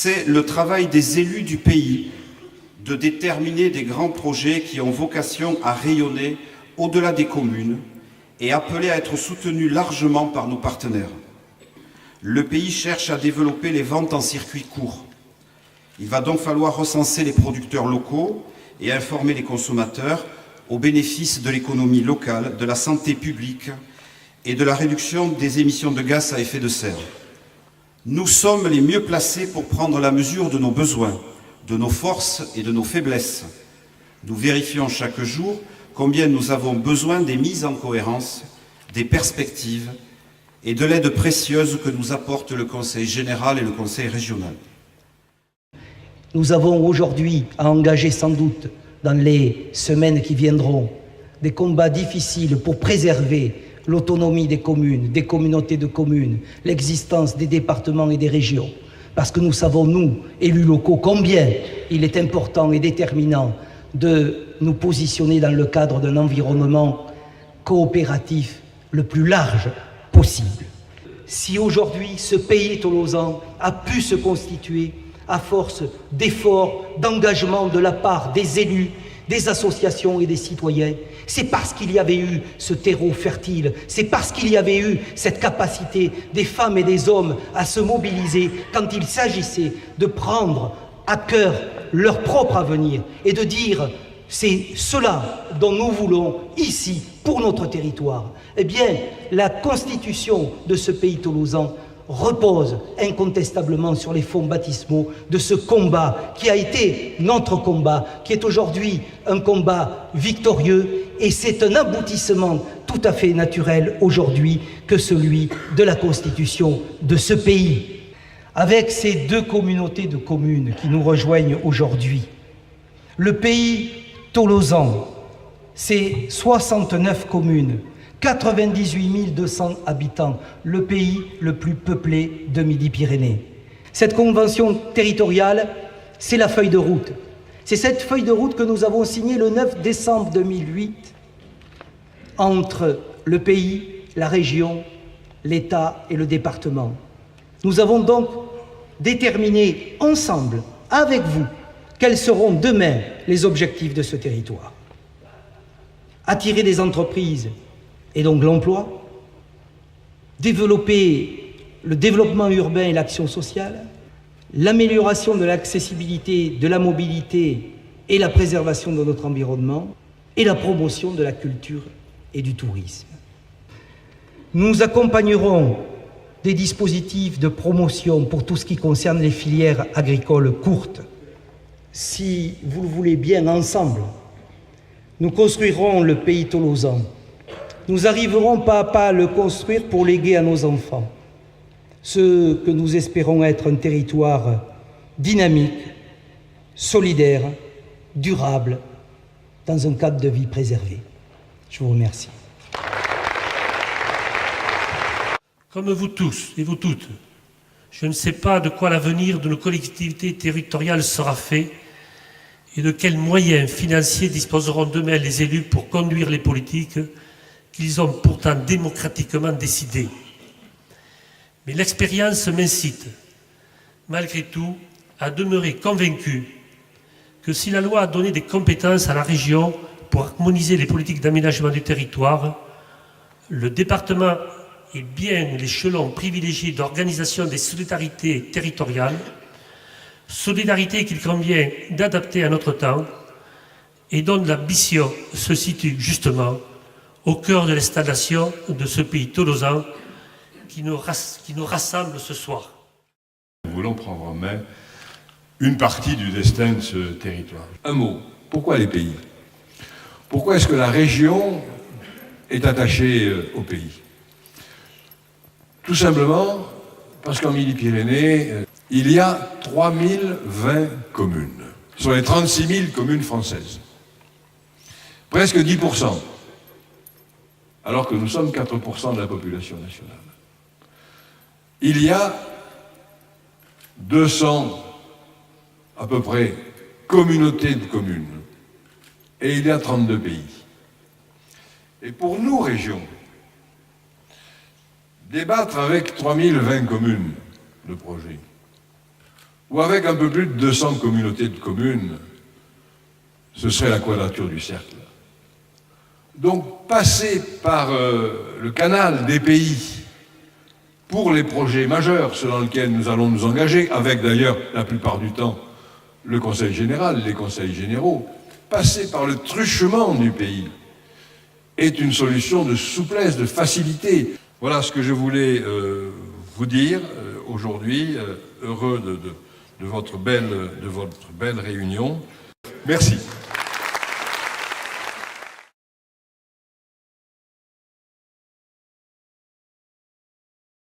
C'est le travail des élus du pays de déterminer des grands projets qui ont vocation à rayonner au-delà des communes et appelés à être soutenus largement par nos partenaires. Le pays cherche à développer les ventes en circuit court. Il va donc falloir recenser les producteurs locaux et informer les consommateurs au bénéfice de l'économie locale, de la santé publique et de la réduction des émissions de gaz à effet de serre. Nous sommes les mieux placés pour prendre la mesure de nos besoins, de nos forces et de nos faiblesses. Nous vérifions chaque jour combien nous avons besoin des mises en cohérence, des perspectives et de l'aide précieuse que nous apportent le Conseil général et le Conseil régional. Nous avons aujourd'hui à engager sans doute dans les semaines qui viendront des combats difficiles pour préserver l'autonomie des communes, des communautés de communes, l'existence des départements et des régions. Parce que nous savons, nous, élus locaux, combien il est important et déterminant de nous positionner dans le cadre d'un environnement coopératif le plus large possible. Si aujourd'hui ce pays tolosan a pu se constituer à force d'efforts, d'engagement de la part des élus, des associations et des citoyens, c'est parce qu'il y avait eu ce terreau fertile, c'est parce qu'il y avait eu cette capacité des femmes et des hommes à se mobiliser quand il s'agissait de prendre à cœur leur propre avenir et de dire « c'est cela dont nous voulons ici pour notre territoire ». Eh bien, la constitution de ce pays tolosan repose incontestablement sur les fonds baptismaux de ce combat qui a été notre combat, qui est aujourd'hui un combat victorieux, et c'est un aboutissement tout à fait naturel aujourd'hui que celui de la constitution de ce pays. Avec ces deux communautés de communes qui nous rejoignent aujourd'hui, le pays tolosan, c'est 69 communes, 98 200 habitants, le pays le plus peuplé de Midi-Pyrénées. Cette convention territoriale, c'est la feuille de route. C'est cette feuille de route que nous avons signée le 9 décembre 2008 entre le pays, la région, l'État et le département. Nous avons donc déterminé ensemble, avec vous, quels seront demain les objectifs de ce territoire. Attirer des entreprises et donc l'emploi, développer le développement urbain et l'action sociale, l'amélioration de l'accessibilité, de la mobilité et la préservation de notre environnement, et la promotion de la culture et du tourisme. Nous accompagnerons des dispositifs de promotion pour tout ce qui concerne les filières agricoles courtes. Si vous le voulez bien, ensemble, nous construirons le pays tolosan. Nous arriverons pas à pas à le construire pour léguer à nos enfants ce que nous espérons être un territoire dynamique, solidaire, durable, dans un cadre de vie préservé. Je vous remercie. Comme vous tous et vous toutes, je ne sais pas de quoi l'avenir de nos collectivités territoriales sera fait et de quels moyens financiers disposeront demain les élus pour conduire les politiques qu'ils ont pourtant démocratiquement décidées. Mais l'expérience m'incite, malgré tout, à demeurer convaincu que si la loi a donné des compétences à la région pour harmoniser les politiques d'aménagement du territoire, le département est bien l'échelon privilégié d'organisation des solidarités territoriales, solidarité qu'il convient d'adapter à notre temps et dont l'ambition se situe justement au cœur de l'installation de ce pays tolosan qui nous rassemble ce soir. Nous voulons prendre en main une partie du destin de ce territoire. Un mot, pourquoi les pays? Pourquoi est-ce que la région est attachée au pays? Tout simplement parce qu'en Midi-Pyrénées, il y a 3020 communes, sur les 36 000 communes françaises. Presque 10%, alors que nous sommes 4% de la population nationale. Il y a 200, à peu près, communautés de communes, et il y a 32 pays. Et pour nous, régions, débattre avec 3020 communes de projet ou avec un peu plus de 200 communautés de communes, ce serait la quadrature du cercle. Donc passer par le canal des pays pour les projets majeurs selon lesquels nous allons nous engager, avec d'ailleurs la plupart du temps le Conseil général, les conseils généraux, passer par le truchement du pays est une solution de souplesse, de facilité. Voilà ce que je voulais vous dire aujourd'hui, heureux de votre belle réunion. Merci.